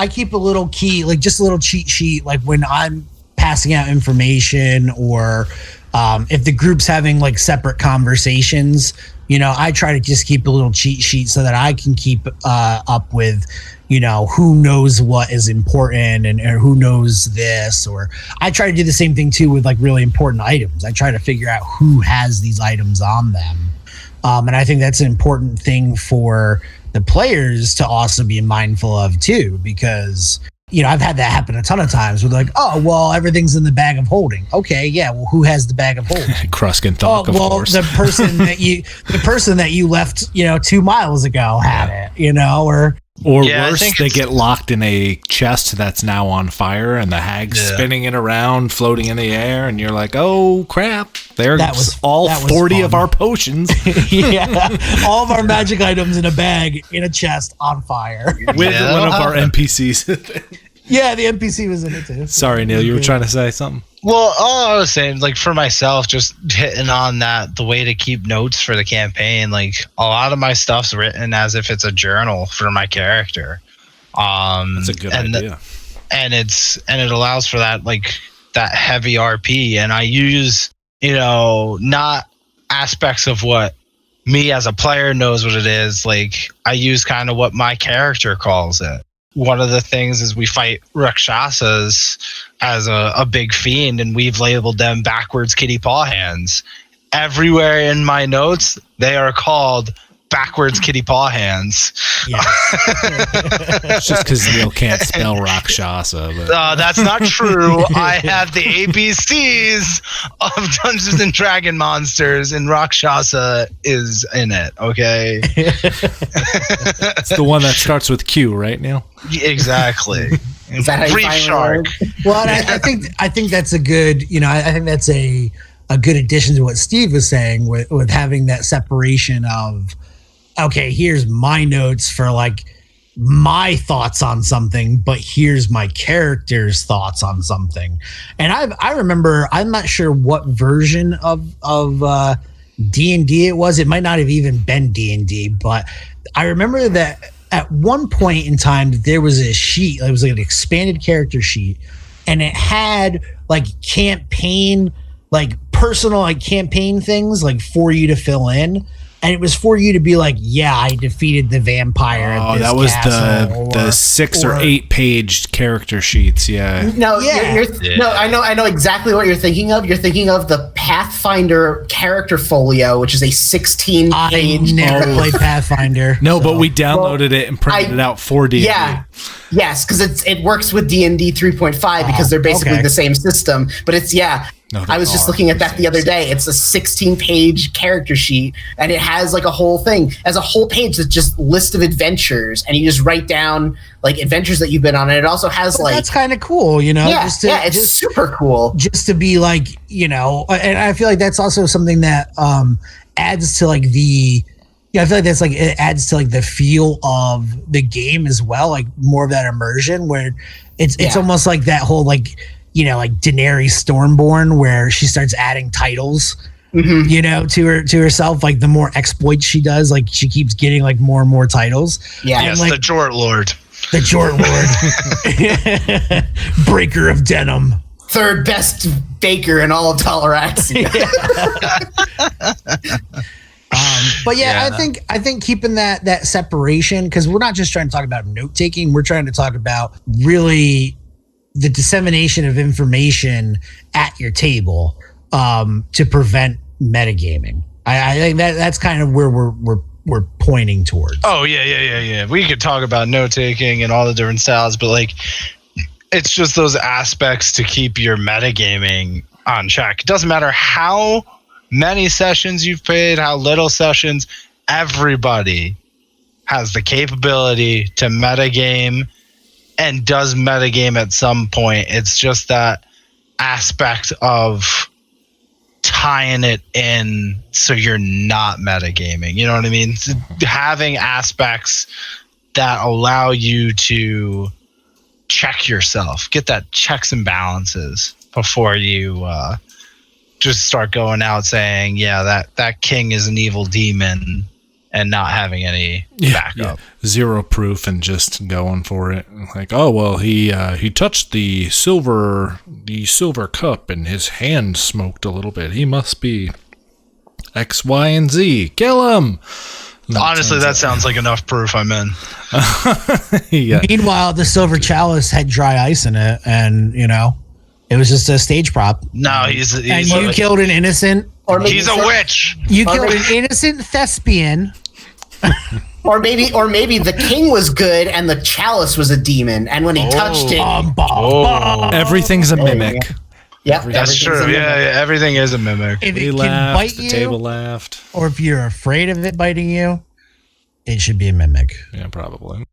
I keep a little key, like just a little cheat sheet, like when I'm passing out information or if the group's having like separate conversations, you know, I try to just keep a little cheat sheet so that I can keep up with, you know, who knows what is important and or who knows this. Or I try to do the same thing too with like really important items. I try to figure out who has these items on them. And I think that's an important thing for the players to also be mindful of too, because, you know, I've had that happen a ton of times with like, oh, well, everything's in the bag of holding. Okay, yeah, well, who has the bag of holding? Kruskin thought, of course. The person that you left, you know, 2 miles ago had it, you know, or worse, they get locked in a chest that's now on fire and the hag's spinning it around, floating in the air, and you're like, oh, crap. There's all 40 of our potions. Yeah, all of our magic items in a bag, in a chest, on fire. With one of our NPCs. Yeah, the NPC was in it too. Sorry, Neil, you were trying to say something? Well, all I was saying, like, for myself, just hitting on that, the way to keep notes for the campaign, like, a lot of my stuff's written as if it's a journal for my character. That's a good idea. And it allows for that, like, that heavy RP. And I use, you know, not aspects of what me as a player knows what it is. Like, I use kind of what my character calls it. One of the things is we fight Rakshasas as a big fiend, and we've labeled them backwards kitty paw hands. Everywhere in my notes, they are called backwards kitty paw hands. Yes. It's just because Neil can't spell Rakshasa. But. That's not true. I have the ABCs of Dungeons and Dragon monsters, and Rakshasa is in it. Okay. It's the one that starts with Q, right, Neil? Exactly. Is that how you Brief find shark. Well, I think that's a good, you know, I think that's a good addition to what Steve was saying with having that separation of, okay, here's my notes for like my thoughts on something, but here's my character's thoughts on something. And I remember, I'm not sure what version of D&D it was. It might not have even been D&D, but I remember that at one point in time there was a sheet. It was like an expanded character sheet, and it had like campaign, like personal, like campaign things like for you to fill in. And it was for you to be like, yeah, I defeated the vampire. Oh, that was the 6 or 8 page character sheets. Yeah. No, no, I know exactly what you're thinking of. You're thinking of the Pathfinder character folio, which is a 16 page. I never played Pathfinder. No, but we downloaded it and printed it out for D&D. Yeah. Yes, because it works with D&D 3.5 because they're basically the same system. But it's No, I was just looking at that the other day. It's a 16-page character sheet, and it has like a whole thing. As a whole page that's just list of adventures, and you just write down like adventures that you've been on. And it also has like that's kind of cool, you know. Yeah, it's super cool. Just to be like, you know, and I feel like that's also something that adds to like the. Yeah, I feel like that's like it adds to like the feel of the game as well, like more of that immersion where it's almost like that whole like, you know, like Daenerys Stormborn where she starts adding titles, you know, to herself. Like the more exploits she does, like she keeps getting like more and more titles. Yeah, yes, like, the Jort Lord. The Jort Lord. Breaker of denim. Third best baker in all of Toleraxia. But I think keeping that separation, because we're not just trying to talk about note taking, we're trying to talk about really the dissemination of information at your table to prevent metagaming. I think that's kind of where we're pointing towards. Oh yeah. We could talk about note taking and all the different styles, but like it's just those aspects to keep your metagaming on track. It doesn't matter how many sessions you've played, how little sessions, everybody has the capability to metagame and does metagame at some point. It's just that aspect of tying it in so you're not metagaming. You know what I mean? Having aspects that allow you to check yourself, get that checks and balances before you just start going out saying, yeah, that king is an evil demon and not having any backup. Zero proof and just going for it. Like, oh well, he touched the silver cup and his hand smoked a little bit. He must be X, Y, and Z. Kill him. Honestly, that sounds like enough proof. I'm in. Meanwhile, the silver chalice had dry ice in it, and it was just a stage prop. No, you killed an innocent. Or maybe he's a witch. You killed an innocent thespian. Or maybe the king was good and the chalice was a demon, and when he touched it, everything's a mimic. Yep, that's true. Yeah, everything is a mimic. If it can bite the you, table laughed. Or if you're afraid of it biting you, it should be a mimic. Yeah, probably.